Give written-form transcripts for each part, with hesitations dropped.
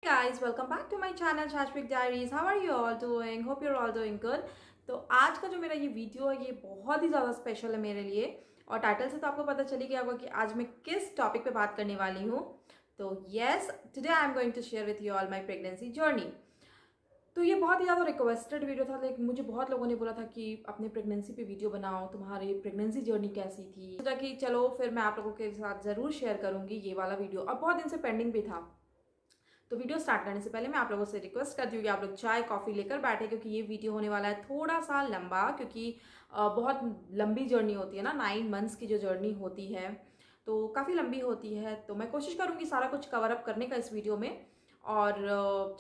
Guys, welcome back to my channel Shashwik Diaries. How are you all doing? Hope you're all doing good. तो आज का जो मेरा ये वीडियो है ये बहुत ही ज़्यादा स्पेशल है मेरे लिए। और टाइटल से तो आपको पता चल ही गया होगा कि आज मैं किस टॉपिक पे बात करने वाली हूँ। तो yes, today I am going to share with you all my pregnancy journey. तो ये बहुत ही ज़्यादा रिक्वेस्टेड वीडियो था, लाइक मुझे बहुत लोगों ने बोला था कि अपने प्रेगनेंसी पे वीडियो बनाओ, तुम्हारी प्रेगनेंसी जर्नी कैसी थी। सोचा कि चलो फिर मैं आप लोगों के साथ ज़रूर शेयर करूँगी ये वाला वीडियो, और बहुत दिन से पेंडिंग भी था। तो वीडियो स्टार्ट करने से पहले मैं आप लोगों से रिक्वेस्ट करती हूँ कि आप लोग चाय कॉफ़ी लेकर बैठे, क्योंकि ये वीडियो होने वाला है थोड़ा सा लंबा, क्योंकि बहुत लंबी जर्नी होती है ना, 9 मंथ्स की जो जर्नी होती है तो काफ़ी लंबी होती है। तो मैं कोशिश करूँगी सारा कुछ कवर अप करने का इस वीडियो में। और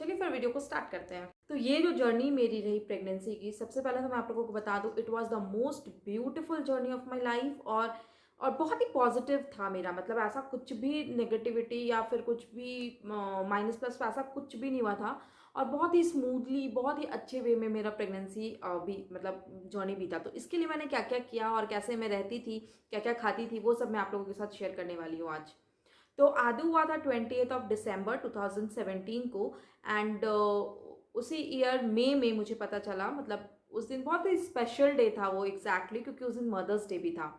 चलिए फिर वीडियो को स्टार्ट करते हैं। तो ये जो जर्नी मेरी रही प्रेगनेंसी की, सबसे पहले तो मैं आप लोगों को बता दूँ, it was the most beautiful journey of my life. और बहुत ही पॉजिटिव था मेरा, मतलब ऐसा कुछ भी नेगेटिविटी या फिर कुछ भी माइनस प्लस ऐसा कुछ भी नहीं हुआ था। और बहुत ही स्मूथली, बहुत ही अच्छे वे में मेरा प्रेगनेंसी भी मतलब जर्नी बीता। तो इसके लिए मैंने क्या क्या किया और कैसे मैं रहती थी, क्या क्या खाती थी, वो सब मैं आप लोगों के साथ शेयर करने वाली हूँ आज। तो आदू हुआ था 28 दिसंबर 2017 को। एंड उसी ईयर मई में मुझे पता चला, मतलब उस दिन बहुत ही स्पेशल डे था वो एग्जैक्टली, क्योंकि उस दिन मदर्स डे भी था।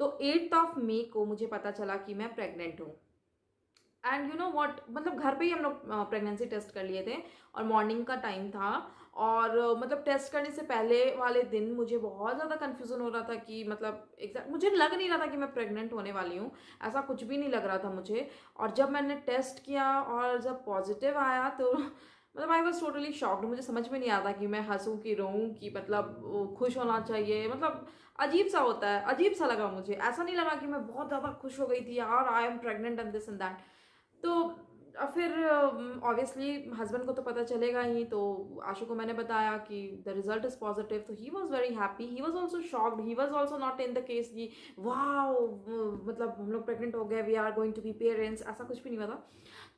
तो 8 मई को मुझे पता चला कि मैं प्रेग्नेंट हूँ। एंड यू नो वॉट, मतलब घर पे ही हम लोग प्रेगनेंसी टेस्ट कर लिए थे, और मॉर्निंग का टाइम था। और मतलब टेस्ट करने से पहले वाले दिन मुझे बहुत ज़्यादा कन्फ्यूज़न हो रहा था कि मतलब एग्जैक्ट मुझे लग नहीं रहा था कि मैं प्रेग्नेंट होने वाली हूँ। ऐसा कुछ भी नहीं लग रहा था मुझे। और जब मैंने टेस्ट किया और जब पॉजिटिव आया तो मतलब आई वॉज टोटली शॉक्ड। मुझे समझ में नहीं आता कि मैं हंसूँ कि रोऊँ, कि मतलब खुश होना चाहिए, मतलब अजीब सा होता है, अजीब सा लगा मुझे। ऐसा नहीं लगा कि मैं बहुत ज़्यादा खुश हो गई थी यार, I am pregnant and this and that. तो फिर ऑब्वियसली हस्बैंड को तो पता चलेगा ही। तो आशु को मैंने बताया कि द रिजल्ट इज पॉजिटिव, तो he was very happy, he was also shocked, he was also not in the case कि वाह मतलब हम लोग प्रेग्नेंट हो गए, we are going to be parents, ऐसा कुछ भी नहीं हुआ था।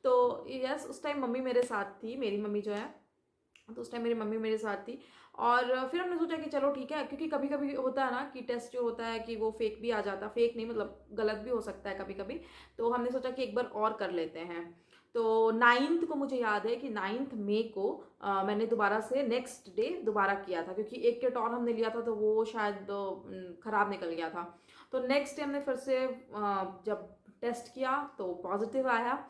तो यस, उस टाइम मम्मी मेरे साथ थी, मेरी मम्मी जो है, तो उस टाइम मेरी मम्मी मेरे साथ थी। और फिर हमने सोचा कि चलो ठीक है, क्योंकि कभी कभी होता है ना कि टेस्ट जो होता है कि वो फेक भी आ जाता है, फेक नहीं मतलब गलत भी हो सकता है कभी कभी। तो हमने सोचा कि एक बार और कर लेते हैं। तो 9th को मुझे याद है कि 9 मई को मैंने दोबारा से नेक्स्ट डे दोबारा किया था, क्योंकि एक किट और हमने लिया था तो वो शायद ख़राब निकल गया था। तो नेक्स्ट डे हमने फिर से जब टेस्ट किया तो पॉजिटिव आया।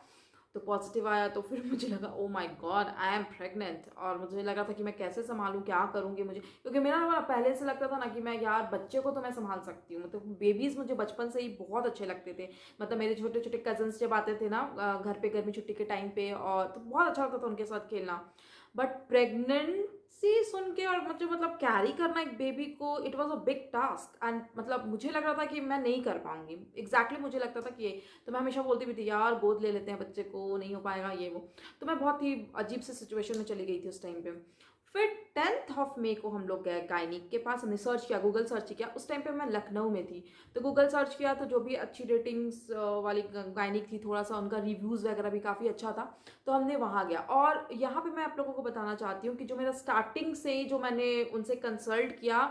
तो पॉजिटिव आया तो फिर मुझे लगा oh my God I am pregnant. और मुझे लगा था कि मैं कैसे संभालूं, क्या करूंगी मुझे, क्योंकि मेरा ना पहले से लगता था ना कि मैं यार बच्चे को तो मैं संभाल सकती हूँ, मतलब बेबीज मुझे बचपन से ही बहुत अच्छे लगते थे। मतलब मेरे छोटे छोटे कजन्स जब आते थे ना घर पे गर्मी छुट्टी के टाइम पे, और तो बहुत अच्छा लगता था उनके साथ खेलना। बट प्रेगनेंसी सुन के और मुझे मतलब कैरी करना एक बेबी को, it was a big task. And मतलब मुझे लग रहा था कि मैं नहीं कर पाऊंगी, एग्जैक्टली मुझे लगता था कि तो मैं हमेशा बोलती भी थी यार गोद ले लेते हैं बच्चे को, नहीं हो पाएगा ये वो। तो मैं बहुत ही अजीब सी सिचुएशन में चली गई थी उस टाइम पे। फिर 10 मई को हम लोग गए गायनिक के पास, हमने सर्च किया, गूगल सर्च किया। उस टाइम पे मैं लखनऊ में थी। तो गूगल सर्च किया तो जो भी अच्छी रेटिंग्स वाली गायनिक थी, थोड़ा सा उनका रिव्यूज़ वगैरह भी काफ़ी अच्छा था, तो हमने वहाँ गया। और यहाँ पे मैं आप लोगों को बताना चाहती हूँ कि जो मेरा स्टार्टिंग से ही जो मैंने उनसे कंसल्ट किया,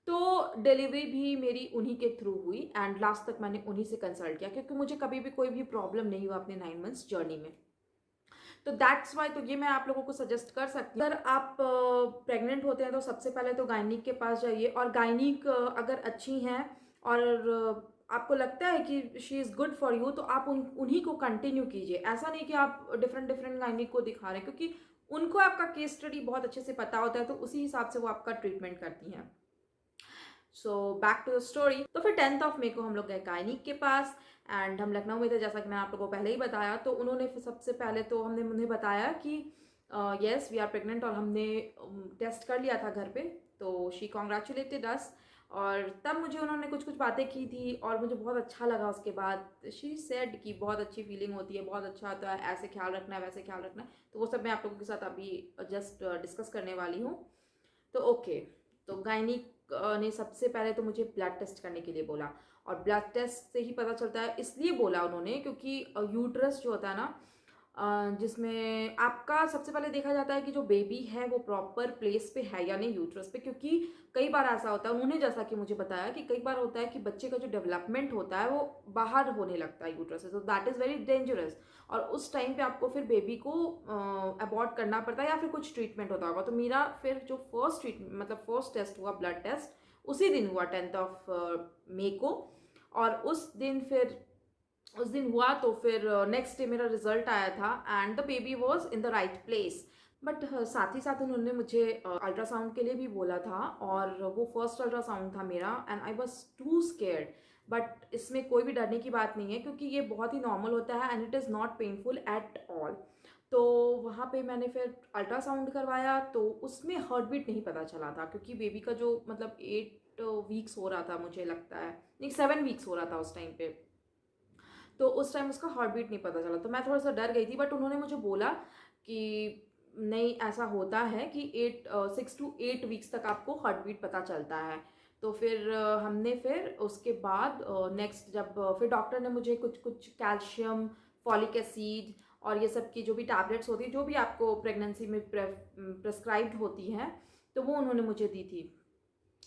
तो डिलीवरी भी मेरी उन्हीं के थ्रू हुई। एंड लास्ट तक मैंने उन्हीं से कंसल्ट किया, क्योंकि मुझे कभी भी कोई भी प्रॉब्लम नहीं हुआ अपने 9 मंथ्स जर्नी में। तो दैट्स वाई, तो ये मैं आप लोगों को सजेस्ट कर सकती हूँ, अगर आप प्रेग्नेंट होते हैं तो सबसे पहले तो गायनिक के पास जाइए। और गायनिक अगर अच्छी हैं और आपको लगता है कि she is good for you, तो आप उन्हीं को कंटिन्यू कीजिए। ऐसा नहीं कि आप डिफरेंट डिफरेंट गायनिक को दिखा रहे हैं, क्योंकि उनको आपका केस स्टडी बहुत अच्छे से पता होता है, तो उसी हिसाब से वो आपका ट्रीटमेंट करती हैं। So back to the story. तो फिर 10 मई को हम लोग गए गायनिक के पास। एंड हम लखनऊ में थे, जैसा कि मैंने आप लोगों को पहले ही बताया। तो उन्होंने फिर सबसे पहले तो हमने उन्हें बताया कि यस वी आर प्रेग्नेंट, और हमने टेस्ट कर लिया था घर पे। तो शी कॉन्ग्रेचुलेटेड अस। और तब मुझे उन्होंने कुछ कुछ बातें की थी और मुझे बहुत अच्छा लगा। उसके बाद शी सेड कि बहुत अच्छी फीलिंग होती है, बहुत अच्छा होता है, ऐसे ख्याल रखना है, वैसे ख्याल रखना है। तो वो सब मैं आप लोगों के साथ अभी जस्ट डिस्कस करने वाली हूँ। तो ओके, तो गायनिक ने सबसे पहले तो मुझे ब्लड टेस्ट करने के लिए बोला। और ब्लड टेस्ट से ही पता चलता है, इसलिए बोला उन्होंने क्योंकि यूट्रस जो होता है ना, जिसमें आपका सबसे पहले देखा जाता है कि जो बेबी है वो प्रॉपर प्लेस पे है या नहीं यूट्रस पे, क्योंकि कई बार ऐसा होता है, उन्होंने जैसा कि मुझे बताया कि कई बार होता है कि बच्चे का जो डेवलपमेंट होता है वो बाहर होने लगता है यूट्रस से, तो दैट इज़ वेरी डेंजरस। और उस टाइम पे आपको फिर बेबी को अबॉर्ट करना पड़ता है या फिर कुछ ट्रीटमेंट होता होगा। तो मेरा फिर जो फर्स्ट ट्रीटमेंट मतलब फर्स्ट टेस्ट हुआ ब्लड टेस्ट, उसी दिन हुआ 10th ऑफ मई को। और उस दिन हुआ तो फिर नेक्स्ट डे मेरा रिजल्ट आया था and the baby was in the right place. But साथ ही साथ उन्होंने मुझे अल्ट्रासाउंड के लिए भी बोला था, और वो फर्स्ट अल्ट्रासाउंड था मेरा and I was too scared. But इसमें कोई भी डरने की बात नहीं है, क्योंकि ये बहुत ही नॉर्मल होता है and it is not painful at all. तो वहाँ पे मैंने फिर अल्ट्रासाउंड करवाया तो उसमें हार्ट बीट नहीं पता चला था, क्योंकि बेबी का जो मतलब 8 वीक्स हो रहा था, मुझे लगता है नहीं 7 वीक्स हो रहा था उस टाइम पे। तो उस टाइम उसका हार्ट बीट नहीं पता चला, तो मैं थोड़ा सा डर गई थी। बट उन्होंने मुझे बोला कि नहीं, ऐसा होता है कि 6 to 8 वीक्स तक आपको हार्ट बीट पता चलता है। तो फिर हमने फिर उसके बाद नेक्स्ट जब फिर डॉक्टर ने मुझे कुछ कुछ कैल्शियम, फॉलिक एसिड और ये सब की जो भी टैबलेट्स होती है, जो भी आपको प्रेगनेंसी में प्रेस्क्राइब्ड होती हैं, तो वो उन्होंने मुझे दी थी।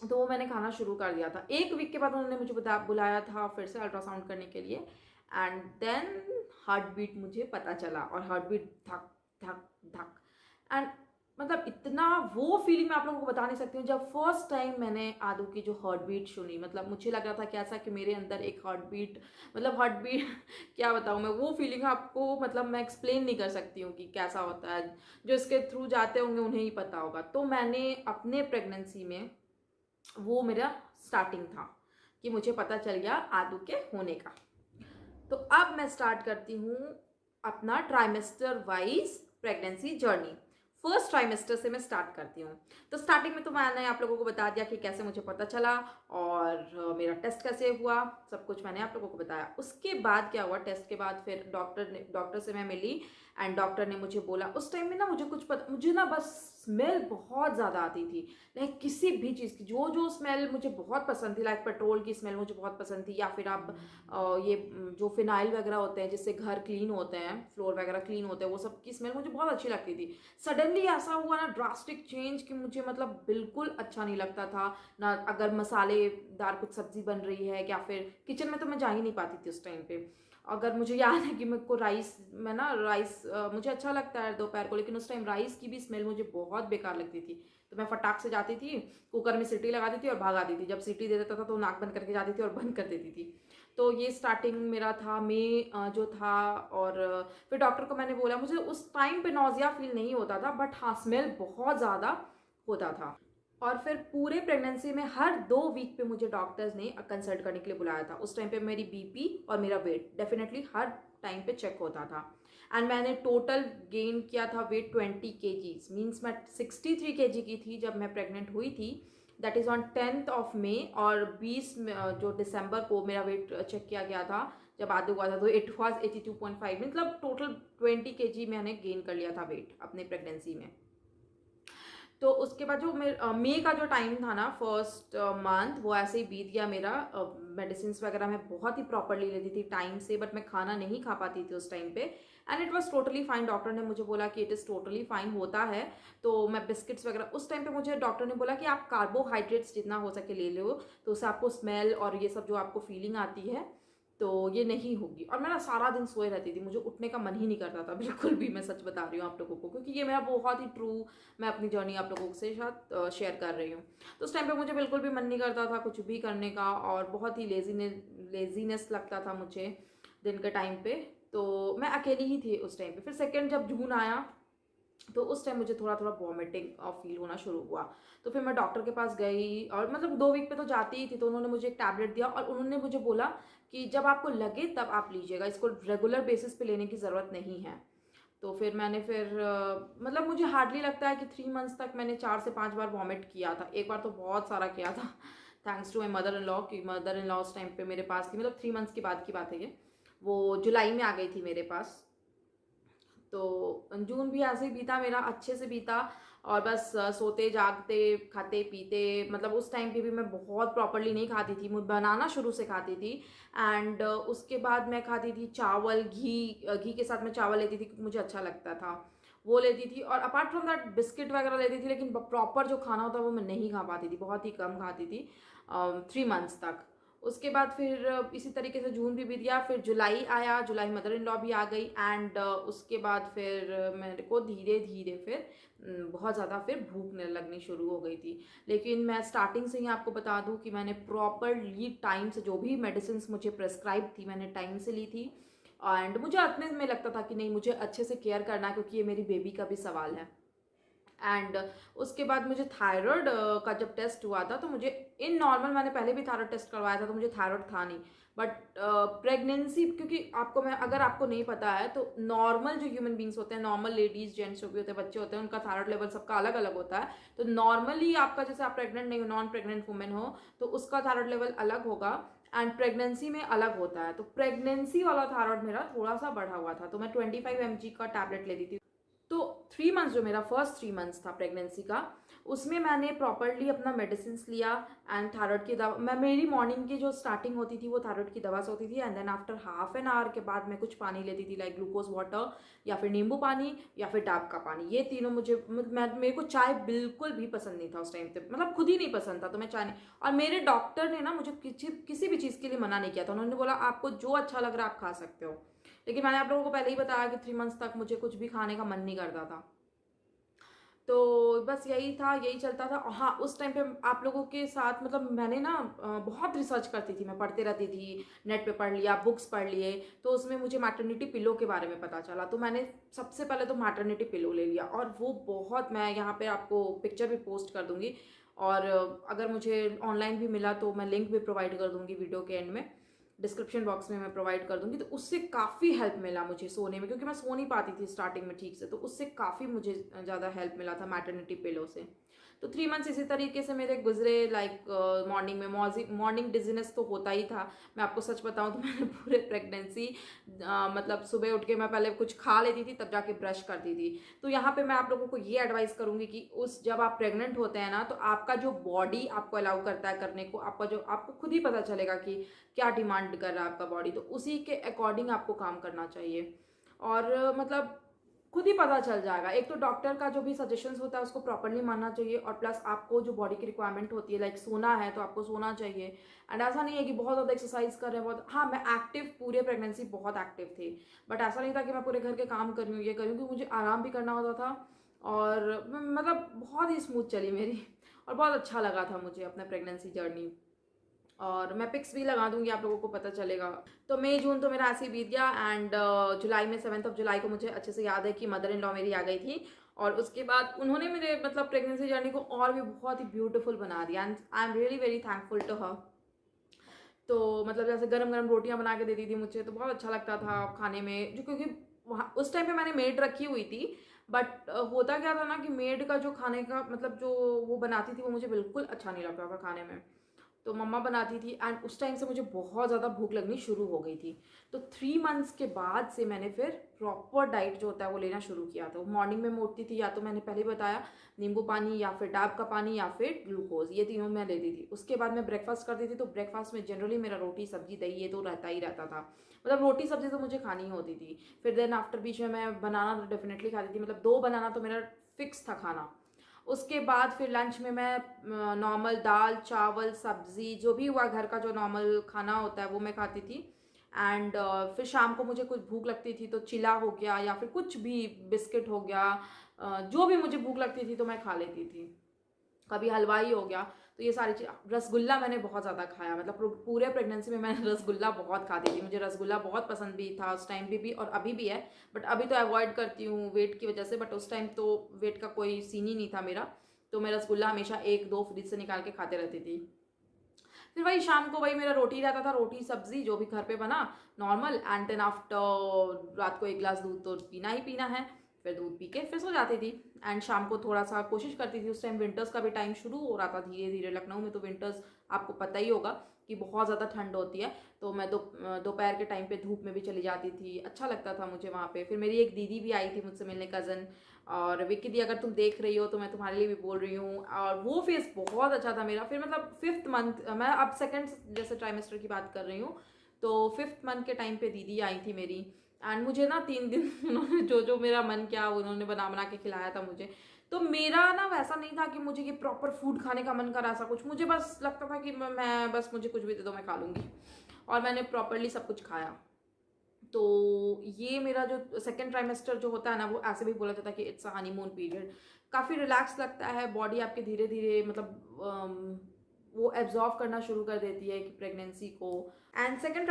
तो वो मैंने खाना शुरू कर दिया था। 1 वीक के बाद उन्होंने मुझे बुलाया था फिर से अल्ट्रासाउंड करने के लिए एंड देन हार्ट बीट मुझे पता चला, और हार्ट बीट धक धक धक। एंड मतलब इतना वो फीलिंग मैं आप लोगों को बता नहीं सकती हूँ। जब फर्स्ट टाइम मैंने आदू की जो हार्ट बीट सुनी, मतलब मुझे लग रहा था कि ऐसा कि मेरे अंदर एक हार्ट बीट, मतलब हार्ट बीट क्या बताऊँ मैं, वो फीलिंग आपको मतलब मैं एक्सप्लेन नहीं कर सकती हूँ कि कैसा होता है। जो इसके थ्रू जाते होंगे उन्हें ही पता होगा। तो मैंने अपने प्रेगनेंसी में वो मेरा स्टार्टिंग था कि मुझे पता चल गया आदू के होने का। तो अब मैं स्टार्ट करती हूँ अपना trimester wise pregnancy journey. First trimester से मैं स्टार्ट करती हूँ। तो स्टार्टिंग में तो मैंने आप लोगों को बता दिया कि कैसे मुझे पता चला और मेरा टेस्ट कैसे हुआ, सब कुछ मैंने आप लोगों को बताया। उसके बाद क्या हुआ, टेस्ट के बाद फिर डॉक्टर से मैं मिली एंड डॉक्टर ने मुझे बोला, उस टाइम में ना मुझे कुछ पता, मुझे ना बस स्मेल बहुत ज़्यादा आती थी, लाइक किसी भी चीज़ की जो स्मेल मुझे बहुत पसंद थी, लाइक पेट्रोल की स्मेल मुझे बहुत पसंद थी, या फिर आप ये जो फिनाइल वगैरह होते हैं जिससे घर क्लीन होते हैं, फ्लोर वगैरह क्लीन होते हैं, वो सब की स्मेल मुझे बहुत अच्छी लगती थी। सडनली ऐसा हुआ ना ड्रास्टिक चेंज कि मुझे मतलब बिल्कुल अच्छा नहीं लगता था ना। अगर मसालेदार कुछ सब्जी बन रही है या फिर किचन में, तो मैं जा ही नहीं पाती थी उस टाइम पे। अगर मुझे याद है कि मेरे को राइस मुझे अच्छा लगता है दोपहर को, लेकिन उस टाइम राइस की भी स्मेल मुझे बहुत बेकार लगती थी। तो मैं फटाक से जाती थी, कुकर में सीटी लगाती थी और भाग आती थी। जब सीटी दे देता था तो नाक बंद करके जाती थी और बंद कर देती थी। तो ये स्टार्टिंग मेरा था मई जो था। और फिर डॉक्टर को मैंने बोला, मुझे उस टाइम पे नौजिया फील नहीं होता था, बट हाँ स्मेल बहुत ज़्यादा होता था। और फिर पूरे प्रेगनेंसी में हर 2 वीक पे मुझे डॉक्टर्स ने कंसल्ट करने के लिए बुलाया था। उस टाइम पे मेरी बीपी और मेरा वेट डेफिनेटली हर टाइम पे चेक होता था। एंड मैंने टोटल गेन किया था वेट 20 kg, मीन्स मैं 63 kg की थी जब मैं प्रेग्नेंट हुई थी। That is on 10th of May. और 20 जो दिसंबर को मेरा वेट चेक किया गया था जब आदू हुआ था, तो इट वॉज 82.5, मतलब टोटल 20 kg मैंने गेन कर लिया था वेट अपने प्रेगनेंसी में। तो उसके बाद जो मई का जो टाइम था ना, फर्स्ट मंथ, वो ऐसे ही बीत गया मेरा। मेडिसिन वगैरह मैं बहुत ही प्रॉपरली लेती थी टाइम से, बट मैं खाना नहीं खा पाती थी उस टाइम पे and it was totally fine. Doctor ने मुझे बोला कि इट इज़ टोटली फाइन, होता है। तो मैं बिस्किट्स वगैरह उस टाइम पे, मुझे डॉक्टर ने बोला कि आप कार्बोहाइड्रेट्स जितना हो सके ले लो, तो उससे आपको स्मेल और ये सब जो आपको फीलिंग आती है तो ये नहीं होगी। और मैं ना सारा दिन सोए रहती थी, मुझे उठने का मन ही नहीं करता था बिल्कुल भी। मैं सच बता रही हूँ आप लोगों को, क्योंकि ये मेरा बहुत ही ट्रू, मैं अपनी जर्नी आप लोगों से साथ शेयर कर रही हूँ। तो उस टाइम पे मुझे बिल्कुल भी मन नहीं करता था कुछ भी करने का, और बहुत ही लेजीनेस लगता था मुझे दिन के टाइम पे। तो मैं अकेली ही थी उस टाइम पे। फिर सेकेंड जब जून आया तो उस टाइम मुझे थोड़ा थोड़ा वॉमिटिंग फील होना शुरू हुआ। तो फिर मैं डॉक्टर के पास गई, और मतलब 2 वीक पे तो जाती ही थी। तो उन्होंने मुझे एक टैबलेट दिया और उन्होंने मुझे बोला कि जब आपको लगे तब आप लीजिएगा, इसको रेगुलर बेसिस पे लेने की ज़रूरत नहीं है। तो फिर मैंने मतलब मुझे हार्डली लगता है कि 3 मंथ्स तक मैंने 4 से 5 बार वॉमिट किया था। एक बार तो बहुत सारा किया था, thanks to my mother in law, कि मदर इन लॉ उस टाइम पे मेरे पास थी। मतलब 3 मंथ्स की बात है ये, वो जुलाई में आ गई थी मेरे पास। तो जून भी ऐसे ही बीता मेरा, अच्छे से बीता। और बस सोते जागते खाते पीते, मतलब उस टाइम पे भी मैं बहुत प्रॉपरली नहीं खाती थी, मैं बनाना शुरू से खाती थी। एंड उसके बाद मैं खाती थी चावल, घी के साथ मैं चावल लेती थी क्योंकि मुझे अच्छा लगता था, वो लेती थी। और अपार्ट फ्रॉम दैट बिस्किट वगैरह लेती थी, लेकिन प्रॉपर जो खाना होता है वो मैं नहीं खा पाती थी, बहुत ही कम खाती थी 3 मंथ्स तक। उसके बाद फिर इसी तरीके से जून भी बीत गया, फिर जुलाई आया, जुलाई मदर इन लॉ भी आ गई। एंड उसके बाद फिर मेरे को धीरे धीरे फिर बहुत ज़्यादा फिर भूख लगनी शुरू हो गई थी। लेकिन मैं स्टार्टिंग से ही आपको बता दूं कि मैंने प्रॉपरली टाइम से जो भी मेडिसिन मुझे प्रेस्क्राइब थी मैंने टाइम से ली थी। एंड मुझे अपने में लगता था कि नहीं, मुझे अच्छे से केयर करना है क्योंकि ये मेरी बेबी का भी सवाल है। एंड उसके बाद मुझे थायराइड का जब टेस्ट हुआ था तो मुझे इन नॉर्मल, मैंने पहले भी थायराइड टेस्ट करवाया था तो मुझे थायराइड था नहीं। बट प्रेगनेंसी, क्योंकि आपको मैं, अगर आपको नहीं पता है तो नॉर्मल जो ह्यूमन बींग्स होते हैं, नॉर्मल लेडीज जेंट्स जो भी होते हैं, बच्चे होते हैं, उनका थायराइड लेवल सबका अलग अलग होता है। तो नॉर्मली आपका, जैसे आप प्रेग्नेंट नहीं हो, नॉन प्रेग्नेंट वुमेन हो, तो उसका थायराइड लेवल अलग होगा एंड प्रेगनेंसी में अलग होता है। तो प्रेगनेंसी वाला थायराइड मेरा थोड़ा सा बढ़ा हुआ था, तो मैं 25 mg का टैबलेट लेती थी। तो 3 मंथ्स, जो मेरा फर्स्ट 3 मंथ्स था प्रेगनेंसी का, उसमें मैंने प्रॉपरली अपना मेडिसिन लिया। एंड थायराइड की दवा, मैं, मेरी मॉर्निंग की जो स्टार्टिंग होती थी वो थायराइड की दवा से होती थी। And then after half an hour के बाद मैं कुछ पानी लेती थी, लाइक ग्लूकोज वाटर या फिर नींबू पानी या फिर डाब का पानी। ये तीनों मुझे, मेरे को चाय बिल्कुल भी पसंद नहीं था उस टाइम पे, मतलब खुद ही नहीं पसंद था, तो मैं चाय नहीं। और मेरे डॉक्टर ने ना मुझे किसी भी चीज़ के लिए मना नहीं किया था, उन्होंने बोला आपको जो अच्छा लग रहा है आप खा सकते हो। लेकिन मैंने आप लोगों को पहले ही बताया कि 3 मंथ्स तक मुझे कुछ भी खाने का मन नहीं करता था। तो बस यही था, यही चलता था। और हाँ, उस टाइम पे आप लोगों के साथ, मतलब मैंने ना बहुत रिसर्च करती थी, मैं पढ़ते रहती थी, नेट पे पढ़ लिया, बुक्स पढ़ लिए। तो उसमें मुझे मैटरनिटी पिलो के बारे में पता चला, तो मैंने सबसे पहले तो मैटरनिटी पिलो ले लिया। और वो बहुत, मैं यहाँ पे आपको पिक्चर भी पोस्ट कर दूंगी, और अगर मुझे ऑनलाइन भी मिला तो मैं लिंक भी प्रोवाइड कर दूंगी वीडियो के एंड में, डिस्क्रिप्शन बॉक्स में मैं प्रोवाइड कर दूंगी। तो उससे काफ़ी हेल्प मिला मुझे सोने में, क्योंकि मैं सो नहीं पाती थी स्टार्टिंग में ठीक से, तो उससे काफ़ी मुझे ज़्यादा हेल्प मिला था मैटरनिटी पिलो से। तो 3 मंथ्स इसी तरीके से मेरे गुजरे, लाइक मॉर्निंग में मॉर्निंग डिजीनेस तो होता ही था। मैं आपको सच बताऊं तो मैंने पूरे प्रेगनेंसी, मतलब सुबह उठ के मैं पहले कुछ खा लेती थी तब जाके ब्रश करती थी। तो यहाँ पे मैं आप लोगों को ये एडवाइस करूंगी कि उस, जब आप प्रेग्नेंट होते हैं ना, तो आपका जो बॉडी आपको अलाउ करता है करने को, आपका जो, आपको खुद ही पता चलेगा कि क्या डिमांड कर रहा है आपका बॉडी, तो उसी के अकॉर्डिंग आपको काम करना चाहिए। और मतलब खुद ही पता चल जाएगा। एक तो डॉक्टर का जो भी सजेशंस होता है उसको प्रॉपरली मानना चाहिए, और प्लस आपको जो बॉडी की रिक्वायरमेंट होती है, लाइक सोना है तो आपको सोना चाहिए। एंड ऐसा नहीं है कि बहुत ज़्यादा एक्सरसाइज कर रहे हैं, बहुत, हाँ मैं एक्टिव, पूरे प्रेगनेंसी बहुत एक्टिव थी, बट ऐसा नहीं था कि मैं पूरे घर के काम कर रही हूँ, ये कर रही हूँ, क्योंकि मुझे आराम भी करना होता था। और मतलब बहुत ही स्मूथ चली मेरी, और बहुत अच्छा लगा था मुझे अपना प्रेगनेंसी जर्नी। और मैं पिक्स भी लगा दूंगी, आप लोगों को पता चलेगा। तो मई जून तो मेरा ऐसे ही बीत गया। एंड जुलाई में, 7 जुलाई को मुझे अच्छे से याद है कि मदर इन लॉ मेरी आ गई थी, और उसके बाद उन्होंने मेरे, मतलब प्रेगनेंसी जर्नी को और भी बहुत ही ब्यूटीफुल बना दिया। And I am really very thankful to her. तो मतलब जैसे गरम गरम रोटियां बना के देती थी मुझे, तो बहुत अच्छा लगता था खाने में, जो क्योंकि वहाँ उस टाइम पे मैंने मेड रखी हुई थी। बट होता क्या था ना कि मेड का जो खाने का, मतलब जो वो बनाती थी वो मुझे बिल्कुल अच्छा नहीं लगता था खाने में। तो मम्मा बनाती थी, एंड उस टाइम से मुझे बहुत ज़्यादा भूख लगनी शुरू हो गई थी। तो 3 मंथ्स के बाद से मैंने फिर प्रॉपर डाइट जो होता है वो लेना शुरू किया। तो मॉर्निंग में मैं उठती थी, या तो मैंने पहले बताया नींबू पानी या फिर डाब का पानी या फिर ग्लूकोज, ये तीनों मैं लेती थी। उसके बाद मैं ब्रेकफास्ट करती थी, तो ब्रेकफास्ट में जनरली मेरा रोटी सब्जी दही ये तो रहता ही रहता था, मतलब रोटी सब्जी तो मुझे खानी होती थी। फिर देन आफ्टर बीच में मैं बनाना तो डेफिनेटली खाती थी, मतलब 2 बनाना तो मेरा फिक्स था खाना। उसके बाद फिर लंच में मैं नॉर्मल दाल चावल सब्जी जो भी हुआ घर का जो नॉर्मल खाना होता है वो मैं खाती थी। एंड फिर शाम को मुझे कुछ भूख लगती थी तो चिला हो गया या फिर कुछ भी बिस्किट हो गया, जो भी मुझे भूख लगती थी तो मैं खा लेती थी। कभी हलवाई हो गया। तो ये सारी चीज़, रसगुल्ला मैंने बहुत ज़्यादा खाया, मतलब पूरे प्रेगनेंसी में मैंने रसगुल्ला बहुत खाती थी, मुझे रसगुल्ला बहुत पसंद भी था उस टाइम भी और अभी भी है। बट अभी तो अवॉइड करती हूँ वेट की वजह से, बट उस टाइम तो वेट का कोई सीन ही नहीं था मेरा। तो मैं रसगुल्ला हमेशा 1-2 फ्रिज से निकाल के खाते रहती थी। फिर वही शाम को वही मेरा रोटी रहता था, रोटी सब्जी जो भी घर पे बना नॉर्मल। एंड देन आफ्टर रात को 1 गिलास दूध तो पीना ही पीना है, फिर दूध पी के फिर सो जाती थी। एंड शाम को थोड़ा सा कोशिश करती थी, उस टाइम विंटर्स का भी टाइम शुरू हो रहा था धीरे धीरे, लखनऊ में तो विंटर्स आपको पता ही होगा। कि बहुत ज़्यादा ठंड होती है, तो मैं दोपहर के टाइम पे धूप में भी चली जाती थी, अच्छा लगता था मुझे वहाँ पे। फिर मेरी एक दीदी भी आई थी मुझसे मिलने, कज़न, और विक्की दी अगर तुम देख रही हो तो मैं तुम्हारे लिए भी बोल रही हूँ, और वो फेस बहुत अच्छा था मेरा। फिर मतलब 5th मंथ, मैं अब सेकेंड जैसे ट्राइमेस्टर की बात कर रही हूँ, तो 5th मंथ के टाइम पे दीदी आई थी मेरी, एंड मुझे ना 3 दिन उन्होंने जो मेरा मन किया उन्होंने बना के खिलाया था मुझे। तो मेरा ना वैसा नहीं था कि मुझे ये प्रॉपर फूड खाने का मन करा, ऐसा कुछ, मुझे बस लगता था कि मैं बस मुझे कुछ भी दे दो मैं खा लूँगी, और मैंने प्रॉपरली सब कुछ खाया। तो ये मेरा जो सेकेंड ट्राइमेस्टर जो होता है ना, वो ऐसे भी बोला जाता है कि इट्स अ हनीमून पीरियड। काफ़ी रिलैक्स लगता है, बॉडी आपके धीरे धीरे मतलब वो एब्जॉर्व करना शुरू कर देती है कि प्रेगनेंसी को। एंड सेकेंड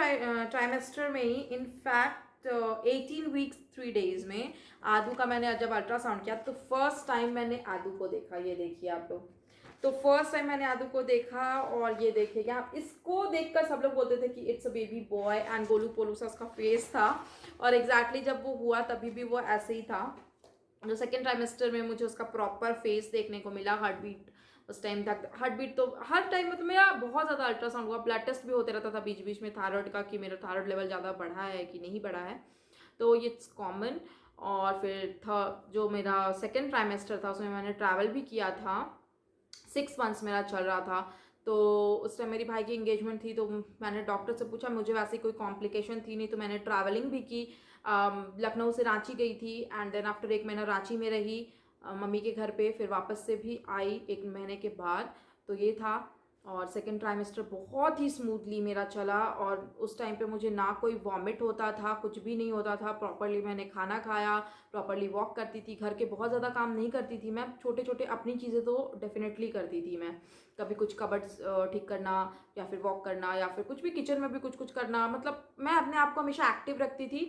ट्राइमेस्टर में ही इनफैक्ट 18 वीक्स 3 डेज में आदू का मैंने जब अल्ट्रासाउंड किया तो फर्स्ट टाइम मैंने आदू को देखा। ये देखिए आप लोग, तो फर्स्ट टाइम मैंने आदू को देखा, और ये देखिए क्या, इसको देखकर सब लोग बोलते थे कि it's a baby boy, and गोलू पोलू सा उसका फेस था, और एग्जैक्टली जब वो हुआ तभी भी वो ऐसे ही था। जो सेकेंड ट्राइमेस्टर में मुझे उसका प्रॉपर फेस देखने को मिला, हार्ट बीट उस टाइम तक, हार्ट बीट तो हर टाइम मतलब मेरा बहुत ज़्यादा अल्ट्रासाउंड हुआ, ब्लड टेस्ट भी होते रहता था बीच बीच में थायराइड का, कि मेरा थायराइड लेवल ज़्यादा बढ़ा है कि नहीं बढ़ा है, तो इट्स कॉमन। और फिर था जो मेरा सेकेंड ट्राइमेस्टर था उसमें मैंने ट्रैवल भी किया था, 6 मंथ्स मेरा चल रहा था। तो उस टाइम मेरी भाई की एंगेजमेंट थी, तो मैंने डॉक्टर से पूछा, मुझे वैसे कोई कॉम्प्लिकेशन थी नहीं, तो मैंने ट्रैवलिंग भी की, लखनऊ से रांची गई थी, एंड देन आफ्टर 1 महीना रांची में रही मम्मी के घर पे, फिर वापस से भी आई 1 महीने के बाद। तो ये था, और सेकेंड ट्राइमेस्टर बहुत ही स्मूथली मेरा चला, और उस टाइम पे मुझे ना कोई वॉमिट होता था, कुछ भी नहीं होता था, प्रॉपरली मैंने खाना खाया, प्रॉपरली वॉक करती थी, घर के बहुत ज़्यादा काम नहीं करती थी मैं, छोटे छोटे अपनी चीज़ें तो डेफिनेटली करती थी मैं, कभी कुछ कबर्ड्स ठीक करना, या फिर वॉक करना, या फिर कुछ भी किचन में भी कुछ कुछ करना, मतलब मैं अपने आप को हमेशा एक्टिव रखती थी,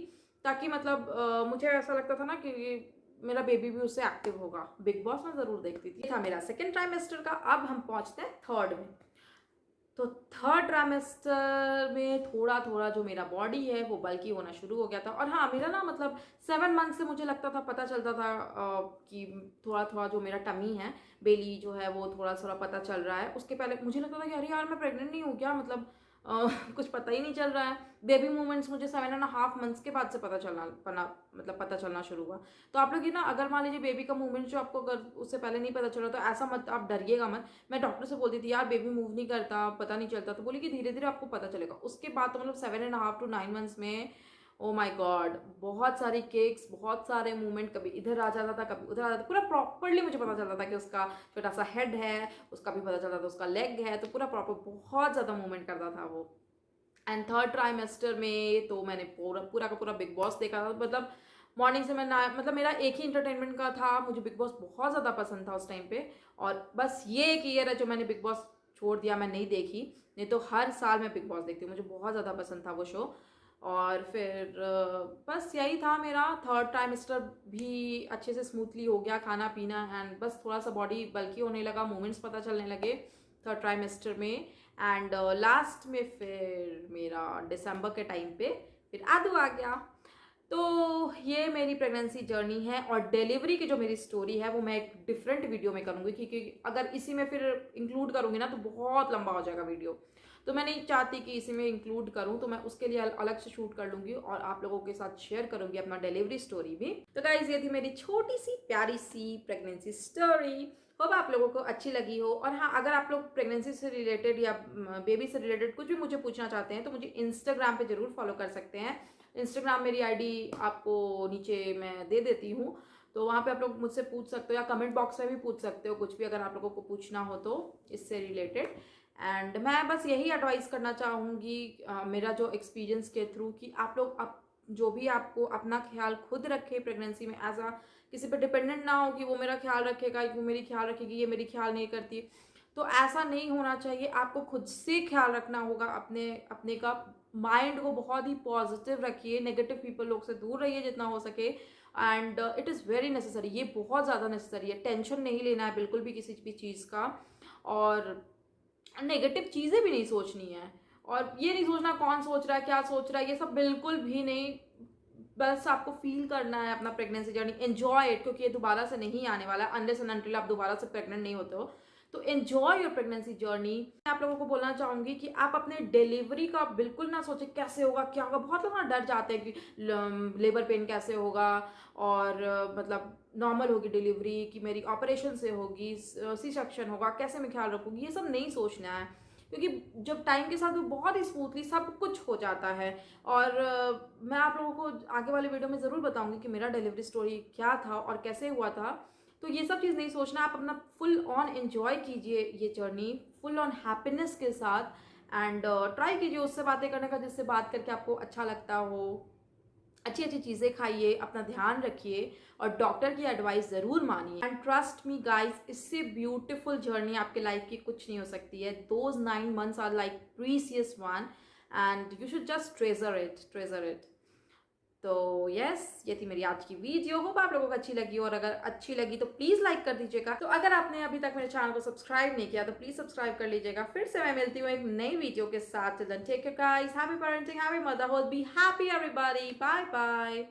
ताकि मतलब मुझे ऐसा लगता था ना कि मेरा बेबी भी उससे एक्टिव होगा। बिग बॉस में ज़रूर देखती थी। था मेरा सेकेंड ट्राइमेस्टर का। अब हम पहुंचते हैं थर्ड में। तो थर्ड ट्राइमेस्टर में थोड़ा थोड़ा जो मेरा बॉडी है वो बल्कि होना शुरू हो गया था, और हाँ मेरा ना मतलब 7 मंथ से मुझे लगता था, पता चलता था कि थोड़ा थोड़ा जो मेरा टमी है, बेली जो है वो थोड़ा थोड़ा पता चल रहा है। उसके पहले मुझे लगता था कि अरे यार मैं प्रेग्नेंट नहीं हूँ क्या, मतलब कुछ पता ही नहीं चल रहा है। बेबी मूवमेंट्स मुझे 7.5 मंथ्स के बाद से पता चलना शुरू हुआ। तो आप लोग ये ना, अगर मान लीजिए बेबी का मूवमेंट जो आपको अगर उससे पहले नहीं पता चला, तो ऐसा मत, आप डरिएगा मत। मैं डॉक्टर से बोलती थी यार बेबी मूव नहीं करता, पता नहीं चलता, तो बोली कि धीरे धीरे आपको पता चलेगा। उसके बाद तो मतलब 7.5 to 9 मंथ्स में ओ माय गॉड, बहुत सारी केक्स, बहुत सारे मूवमेंट, कभी इधर आ जाता था कभी उधर आ जाता था, पूरा प्रॉपरली मुझे पता चलता था कि उसका छोटा सा हेड है, उसका भी पता चलता था उसका लेग है, तो पूरा प्रॉपर बहुत ज़्यादा मूवमेंट करता था वो। एंड थर्ड ट्राइमेस्टर में तो मैंने पूरा पूरा का पूरा बिग बॉस देखा था, मतलब मॉर्निंग से मैं ना, मतलब मेरा एक ही इंटरटेनमेंट का था, मुझे बिग बॉस बहुत ज़्यादा पसंद था उस टाइम पे। और बस ये एक ईयर है जो मैंने बिग बॉस छोड़ दिया, मैं नहीं देखी, नहीं तो हर साल मैं बिग बॉस देखती हूँ, मुझे बहुत ज़्यादा पसंद था वो शो। और फिर बस यही था मेरा थर्ड ट्राइमेस्टर, भी अच्छे से स्मूथली हो गया, खाना पीना, एंड बस थोड़ा सा बॉडी बल्कि होने लगा, मूवमेंट्स पता चलने लगे थर्ड ट्राइमेस्टर में। एंड लास्ट में फिर मेरा दिसंबर के टाइम पे फिर आदू आ गया। तो ये मेरी प्रेगनेंसी जर्नी है, और डिलीवरी की जो मेरी स्टोरी है वो मैं एक डिफरेंट वीडियो में करूँगी, क्योंकि अगर इसी में फिर इंक्लूड करूँगी ना तो बहुत लंबा हो जाएगा वीडियो, तो मैं नहीं चाहती कि इसी में इंक्लूड करूँ, तो मैं उसके लिए अलग से शूट कर लूँगी और आप लोगों के साथ शेयर करूँगी अपना डिलीवरी स्टोरी भी। तो गाइज ये थी मेरी छोटी सी प्यारी सी प्रेगनेंसी स्टोरी, होप आप लोगों को अच्छी लगी हो। और हाँ, अगर आप लोग प्रेगनेंसी से रिलेटेड या बेबी से रिलेटेड कुछ भी मुझे पूछना चाहते हैं तो मुझे इंस्टाग्राम पे जरूर फॉलो कर सकते हैं। इंस्टाग्राम मेरी आईडी आपको नीचे मैं दे देती हूँ, तो वहाँ पे आप लोग मुझसे पूछ सकते हो, या कमेंट बॉक्स में भी पूछ सकते हो कुछ भी अगर आप लोगों को पूछना हो तो इससे रिलेटेड। एंड मैं बस यही एडवाइस करना चाहूँगी मेरा जो एक्सपीरियंस के थ्रू, कि आप लोग जो भी आपको अपना ख्याल खुद रखे प्रेगनेंसी में, एज अ किसी पे डिपेंडेंट ना हो कि वो मेरा ख्याल रखेगा, वो मेरी ख्याल रखेगी, ये मेरी ख्याल नहीं करती, तो ऐसा नहीं होना चाहिए। आपको खुद से ख्याल रखना होगा अपने अपने का। माइंड को बहुत ही पॉजिटिव रखिए, नेगेटिव पीपल लोग से दूर रहिए जितना हो सके, and it is very necessary, ये बहुत ज़्यादा नेसेसरी है। टेंशन नहीं लेना है बिल्कुल भी किसी भी चीज़ का, और नेगेटिव चीज़ें भी नहीं सोचनी है, और ये नहीं सोचना कौन सोच रहा है क्या सोच रहा है, ये सब बिल्कुल भी नहीं। बस आपको फील करना है अपना प्रेगनेंसी जर्नी, एंजॉय इट, क्योंकि ये दोबारा से नहीं आने वाला अनलेस एंड अनटिल आप दोबारा से प्रेग्नेंट नहीं होते हो। तो एन्जॉय योर प्रेगनेंसी जर्नी। मैं आप लोगों को बोलना चाहूँगी कि आप अपने डिलीवरी का बिल्कुल ना सोचें कैसे होगा, क्या होगा। बहुत लोग ना डर जाते हैं कि लेबर पेन कैसे होगा और मतलब नॉर्मल होगी डिलीवरी कि मेरी ऑपरेशन से होगी, सी सेक्शन होगा, कैसे मैं ख्याल रखूँगी, ये सब नहीं सोचना है। क्योंकि जब टाइम के साथ वो बहुत ही स्मूथली सब कुछ हो जाता है। और मैं आप लोगों को आगे वाले वीडियो में ज़रूर बताऊंगी कि मेरा डिलीवरी स्टोरी क्या था और कैसे हुआ था। तो ये सब चीज़ नहीं सोचना, आप अपना फुल ऑन एंजॉय कीजिए ये जर्नी फुल ऑन हैप्पीनेस के साथ। एंड ट्राई कीजिए उससे बातें करने का जिससे बात करके आपको अच्छा लगता हो। अच्छी अच्छी चीज़ें खाइए, अपना ध्यान रखिए और डॉक्टर की एडवाइस ज़रूर मानिए। एंड ट्रस्ट मी गाइस, इससे ब्यूटीफुल जर्नी आपके लाइफ की कुछ नहीं हो सकती है। Those 9 months are like precious one and you should just treasure it. तो यस, ये थी मेरी आज की वीडियो। होप आप लोगों को अच्छी लगी, और अगर अच्छी लगी तो प्लीज़ लाइक कर दीजिएगा। तो अगर आपने अभी तक मेरे चैनल को सब्सक्राइब नहीं किया तो प्लीज़ सब्सक्राइब कर लीजिएगा। फिर से मैं मिलती हूँ एक नई वीडियो के साथ। Till then take care guys, happy parenting, happy motherhood, be happy everybody, bye bye.